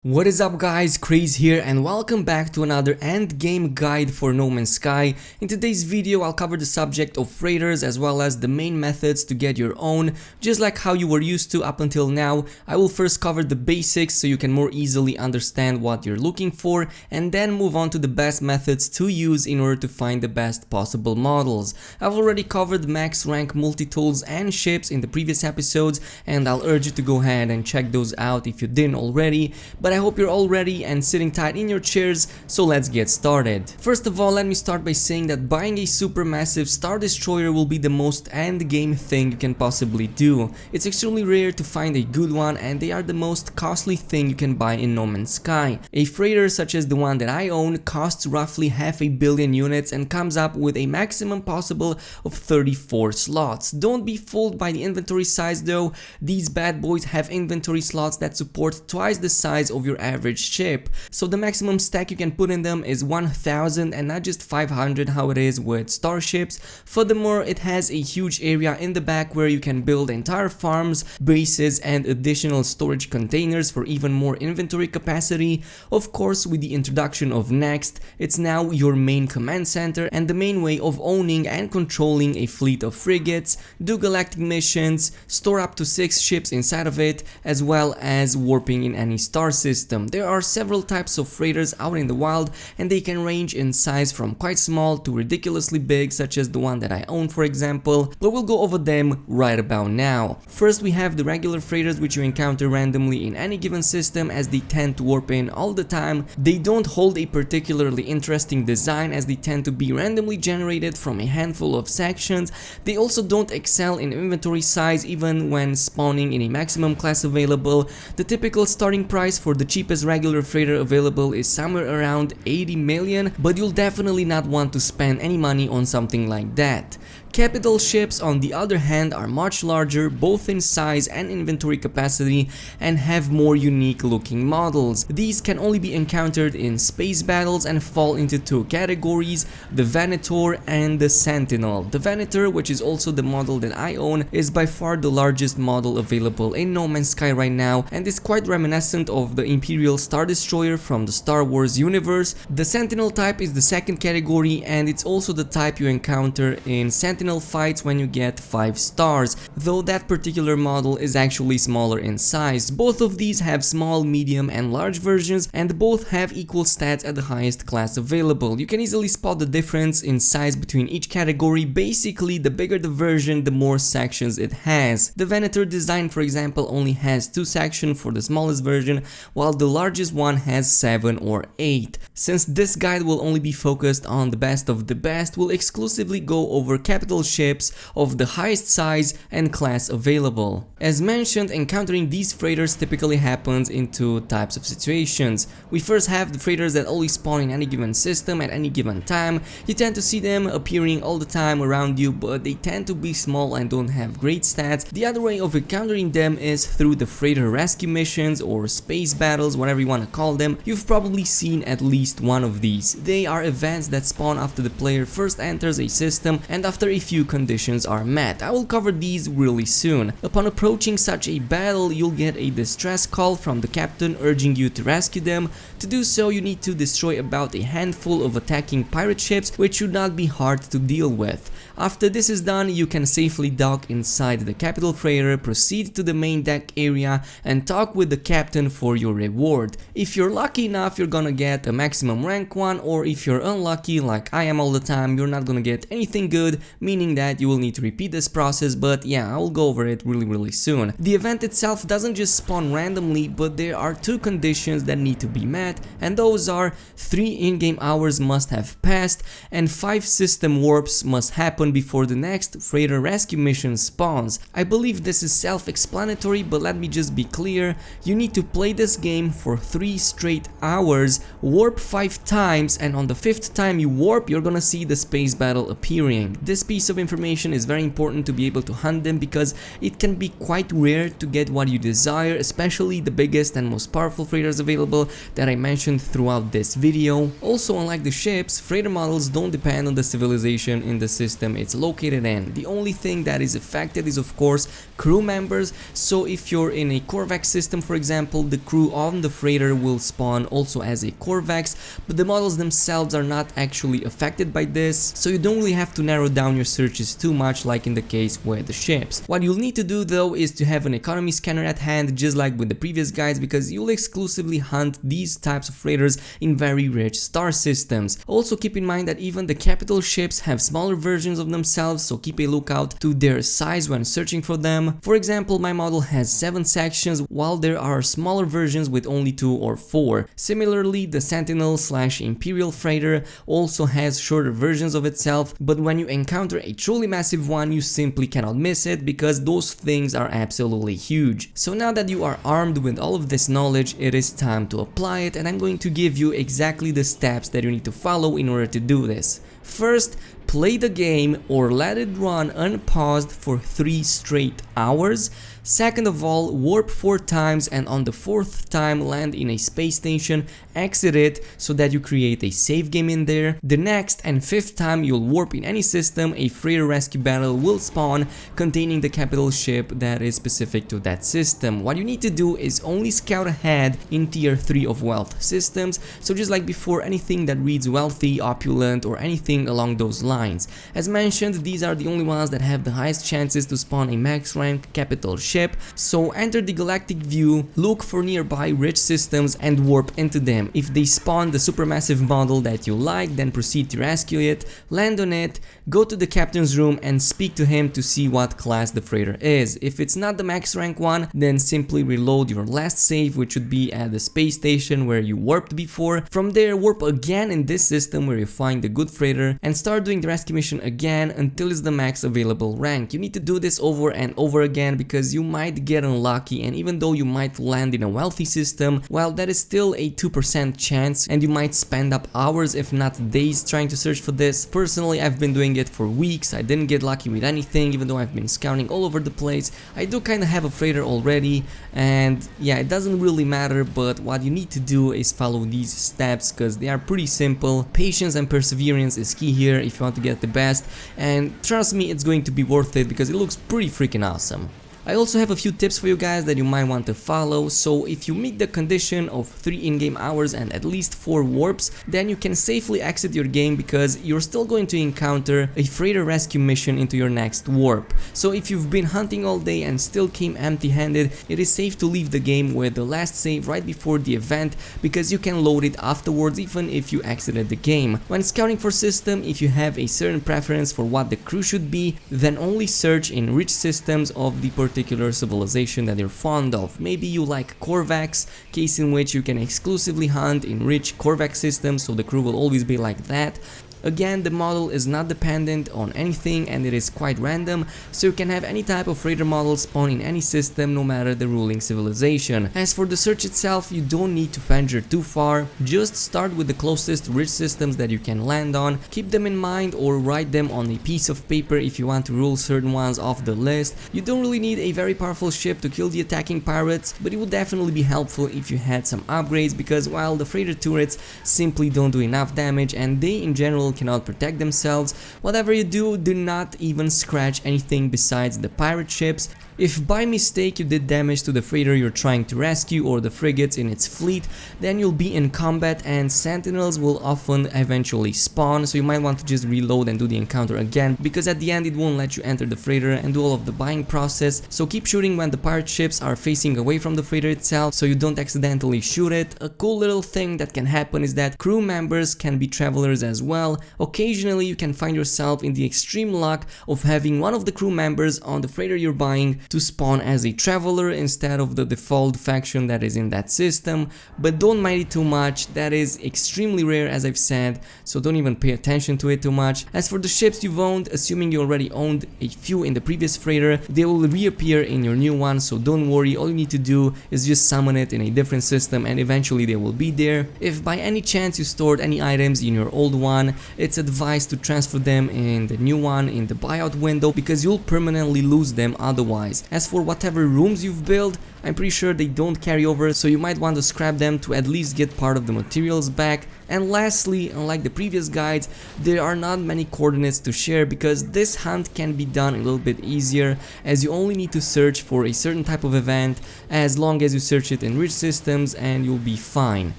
What is up guys, Khraze here and welcome back to another endgame guide for No Man's Sky. In today's video I'll cover the subject of freighters as well as the main methods to get your own, just like how you were used to up until now. I will first cover the basics so you can more easily understand what you're looking for and then move on to the best methods to use in order to find the best possible models. I've already covered max rank multi-tools and ships in the previous episodes and I'll urge you to go ahead and check those out if you didn't already. But I hope you're all ready and sitting tight in your chairs, so let's get started. First of all, let me start by saying that buying a supermassive Star Destroyer will be the most endgame thing you can possibly do. It's extremely rare to find a good one and they are the most costly thing you can buy in No Man's Sky. A freighter such as the one that I own costs roughly 500 million units and comes up with a maximum possible of 34 slots. Don't be fooled by the inventory size though, these bad boys have inventory slots that support twice the size of your average ship, so the maximum stack you can put in them is 1000 and not just 500 how it is with starships. Furthermore, it has a huge area in the back where you can build entire farms, bases and additional storage containers for even more inventory capacity. Of course, with the introduction of Next, it's now your main command center and the main way of owning and controlling a fleet of frigates, do galactic missions, store up to 6 ships inside of it, as well as warping in any star system. There are several types of freighters out in the wild and they can range in size from quite small to ridiculously big, such as the one that I own for example, but we'll go over them right about now. First we have the regular freighters which you encounter randomly in any given system as they tend to warp in all the time. They don't hold a particularly interesting design as they tend to be randomly generated from a handful of sections. They also don't excel in inventory size even when spawning in a maximum class available. The typical starting price for the cheapest regular freighter available is somewhere around 80 million, but you'll definitely not want to spend any money on something like that. Capital ships on the other hand are much larger both in size and inventory capacity and have more unique looking models. These can only be encountered in space battles and fall into two categories, the Venator and the Sentinel. The Venator, which is also the model that I own, is by far the largest model available in No Man's Sky right now and is quite reminiscent of the Imperial Star Destroyer from the Star Wars universe. The Sentinel type is the second category and it's also the type you encounter in Sentinel fights when you get 5 stars, though that particular model is actually smaller in size. Both of these have small, medium and large versions and both have equal stats at the highest class available. You can easily spot the difference in size between each category. Basically, the bigger the version, the more sections it has. The Venator design, for example, only has 2 sections for the smallest version, while the largest one has 7 or 8. Since this guide will only be focused on the best of the best, we'll exclusively go over capital ships of the highest size and class available. As mentioned, encountering these freighters typically happens in 2 types of situations. We first have the freighters that always spawn in any given system at any given time. You tend to see them appearing all the time around you, but they tend to be small and don't have great stats. The other way of encountering them is through the freighter rescue missions or space battles, whatever you want to call them. You've probably seen at least one of these. They are events that spawn after the player first enters a system and after a few conditions are met. I will cover these really soon. Upon approaching such a battle, you'll get a distress call from the captain urging you to rescue them. To do so, you need to destroy about a handful of attacking pirate ships, which should not be hard to deal with. After this is done, you can safely dock inside the capital freighter, proceed to the main deck area and talk with the captain for your reward. If you're lucky enough, you're gonna get a maximum rank one, or if you're unlucky like I am all the time, you're not gonna get anything good, meaning that you will need to repeat this process, but yeah, I will go over it really soon. The event itself doesn't just spawn randomly, but there are 2 conditions that need to be met, and those are 3 in-game hours must have passed and 5 system warps must happen before the next freighter rescue mission spawns. I believe this is self-explanatory, but let me just be clear. You need to play this game for 3 straight hours, warp 5 times, and on the 5th time you warp, you're gonna see the space battle appearing. This piece piece of information is very important to be able to hunt them, because it can be quite rare to get what you desire, especially the biggest and most powerful freighters available that I mentioned throughout this video. Also, unlike the ships, freighter models don't depend on the civilization in the system it's located in. The only thing that is affected is of course crew members. So if you're in a Corvax system, for example, the crew on the freighter will spawn also as a Corvax, but the models themselves are not actually affected by this, so you don't really have to narrow down your searches too much like in the case with the ships. What you'll need to do though is to have an economy scanner at hand, just like with the previous guides, because you'll exclusively hunt these types of freighters in very rich star systems. Also keep in mind that even the capital ships have smaller versions of themselves, so keep a lookout to their size when searching for them. For example, my model has 7 sections, while there are smaller versions with only 2 or 4. Similarly, the Sentinel/Imperial freighter also has shorter versions of itself, but when you encounter a truly massive one, you simply cannot miss it, because those things are absolutely huge. So now that you are armed with all of this knowledge, it is time to apply it, and I'm going to give you exactly the steps that you need to follow in order to do this. First, play the game or let it run unpaused for 3 straight hours. Second of all, warp 4 times, and on the 4th time land in a space station, exit it so that you create a save game in there. The next and 5th time you'll warp in any system, a freighter rescue battle will spawn containing the capital ship that is specific to that system. What you need to do is only scout ahead in tier 3 of wealth systems, so just like before, anything that reads wealthy, opulent, or anything along those lines. As mentioned, these are the only ones that have the highest chances to spawn a max rank capital ship, so enter the galactic view, look for nearby rich systems and warp into them. If they spawn the supermassive model that you like, then proceed to rescue it, land on it, go to the captain's room and speak to him to see what class the freighter is. If it's not the max rank one, then simply reload your last save, which would be at the space station where you warped before. From there, warp again in this system where you find the good freighter and start doing the rescue mission again until it's the max available rank. You need to do this over and over again, because you might get unlucky, and even though you might land in a wealthy system, well, that is still a 2% chance, and you might spend up hours if not days trying to search for this. Personally, I've been doing it for weeks. I didn't get lucky with anything, even though I've been scouting all over the place. I do kind of have a freighter already, and yeah, it doesn't really matter, but what you need to do is follow these steps, because they are pretty simple. Patience and perseverance is key here if you want to get the best, and trust me, it's going to be worth it, because it looks pretty freaking awesome. I also have a few tips for you guys that you might want to follow. So if you meet the condition of 3 in-game hours and at least 4 warps, then you can safely exit your game, because you're still going to encounter a freighter rescue mission into your next warp. So if you've been hunting all day and still came empty-handed, it is safe to leave the game with the last save right before the event, because you can load it afterwards even if you exited the game. When scouting for system, if you have a certain preference for what the crew should be, then only search in rich systems of the particular civilization that you're fond of. Maybe you like Corvax, case in which you can exclusively hunt in rich Corvax systems, so the crew will always be like that. Again, the model is not dependent on anything and it is quite random, so you can have any type of freighter model spawn in any system, no matter the ruling civilization. As for the search itself, you don't need to venture too far, just start with the closest rich systems that you can land on, keep them in mind or write them on a piece of paper if you want to rule certain ones off the list. You don't really need a very powerful ship to kill the attacking pirates, but it would definitely be helpful if you had some upgrades, because while the freighter turrets simply don't do enough damage and they in general cannot protect themselves, whatever you do, do not even scratch anything besides the pirate ships. If by mistake you did damage to the freighter you're trying to rescue or the frigates in its fleet, then you'll be in combat and sentinels will often eventually spawn, so you might want to just reload and do the encounter again, because at the end it won't let you enter the freighter and do all of the buying process. So keep shooting when the pirate ships are facing away from the freighter itself, so you don't accidentally shoot it. A cool little thing that can happen is that crew members can be travelers as well. Occasionally you can find yourself in the extreme luck of having one of the crew members on the freighter you're buying to spawn as a traveler instead of the default faction that is in that system, but don't mind it too much. That is extremely rare, as I've said, so don't even pay attention to it too much. As for the ships you've owned, assuming you already owned a few in the previous freighter, they will reappear in your new one, so don't worry. All you need to do is just summon it in a different system and eventually they will be there. If by any chance you stored any items in your old one, it's advised to transfer them in the new one in the buyout window, because you'll permanently lose them otherwise. As for whatever rooms you've built, I'm pretty sure they don't carry over, so you might want to scrap them to at least get part of the materials back. And lastly, unlike the previous guides, there are not many coordinates to share, because this hunt can be done a little bit easier, as you only need to search for a certain type of event as long as you search it in rich systems and you'll be fine.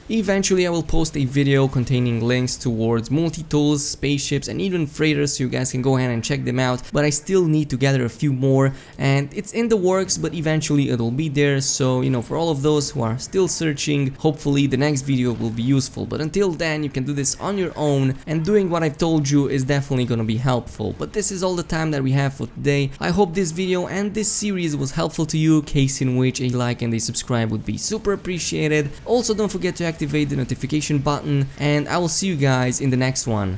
Eventually I will post a video containing links towards multi-tools, spaceships and even freighters, so you guys can go ahead and check them out, but I still need to gather a few more and it's in the works, but eventually it'll be there. So you know, for all of those who are still searching, hopefully the next video will be useful, but until then you can do this on your own, and doing what I've told you is definitely gonna be helpful. But this is all the time that we have for today. I hope this video and this series was helpful to you, case in which a like and a subscribe would be super appreciated. Also don't forget to activate the notification button, and I will see you guys in the next one.